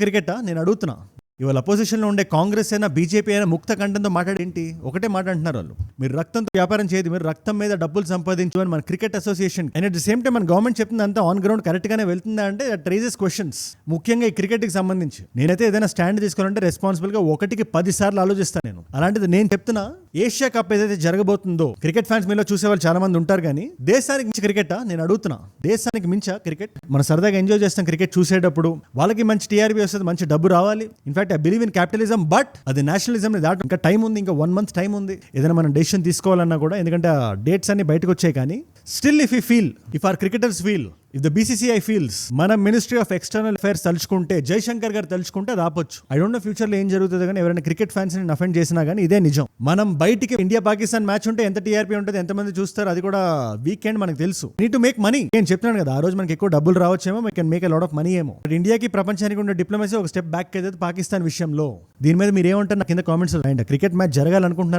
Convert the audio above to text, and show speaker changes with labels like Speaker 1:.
Speaker 1: Cricket నేను అడుగుతున్నా, ఇవాళ అపోజిషన్లో ఉండే కాంగ్రెస్ అయినా బీజేపీ అయినా ముక్త కంఠంతో మాట్లాడేంటి? ఒకటే మాట అంటున్నారు వాళ్ళు, మీరు రక్తంతో వ్యాపారం చేయదు, మీరు రక్తం మీద డబ్బులు సంపాదించమని మన cricket association. And at the same time మన గవర్నమెంట్ చెప్తుంది అంతా ఆన్ గ్రౌండ్ కరెక్ట్గానే వెళ్తుందా అంటే దట్ రైజెస్ క్వశ్చన్స్. ముఖ్యంగా ఈ క్రికెట్కి సంబంధించి నేనైతే ఏదైనా స్టాండ్ తీసుకోవాలంటే రెస్పాన్సిబుల్గా 1కి 10 సార్లు ఆలోచిస్తాను నేను. అలాంటిది నేను చెప్తున్నా, ఏషియా కప్ ఏదైతే జరగబోతుందో, క్రికెట్ ఫ్యాన్స్ మీలో చూసే వాళ్ళు చాలా మంది ఉంటారు, కానీ దేశానికి మించి క్రికెట్ నేను అడుగుతున్నా, దేశానికి మించా క్రికెట్? మన సరదాగా ఎంజాయ్ చేస్తాం క్రికెట్ చూసేటప్పుడు, వాళ్ళకి మంచి టీఆర్పీ వస్తుంది, మంచి డబ్బు రావాలి. In fact I believe in capitalism, but అది నేషనలిజం దాటి ఇంకా టైం ఉంది, ఇంకా 1 month టైం ఉంది ఏదైనా మనం డెసిషన్ తీసుకోవాలన్నా కూడా, ఎందుకంటే ఆ డేట్స్ అన్ని బయటకు వచ్చాయి. కానీ still if our cricketers feel, if the BCCI feels, మన మినిస్ట్రీ ఆఫ్ ఎక్స్టర్నల్ అఫైర్స్ తలుచుకుంటే, జయశంకర్ గారు తలుచుకుంటే అది ఆపొచ్చు. ఐ డోంట్ నో ఫ్యూచర్లో ఏం జరుగుతుంది, కానీ ఎవరైనా క్రికెట్ ఫ్యాన్స్ ని అఫెండ్ చేసినా కానీ ఇదే నిజం. మనం బయటికి ఇండియా పాకిస్తాన్ మ్యాచ్ ఉంటే ఎంత టీఆర్పీ ఉంటుంది, ఎంతమంది చూస్తారు, అది కూడా వీకెండ్ మనకు తెలుసు. Need to make money. నేను చెప్తున్నాను కదా, ఆ రోజు మనకి ఎక్కువ డబ్బులు రావచ్చేమో, we can make a lot of money ఏమో. బట్ ఇండియాకి ప్రపంచానికి ఉండే డిప్లొమసీ ఒక స్టెప్ బ్యాక్ అయితే పాకిస్తాన్ విషయంలో. దీని మీద మీరు ఏమంటారు నా కింద కామెంట్స్ రాయండి. Cricket match జరగాలనుకుంటున్నారు.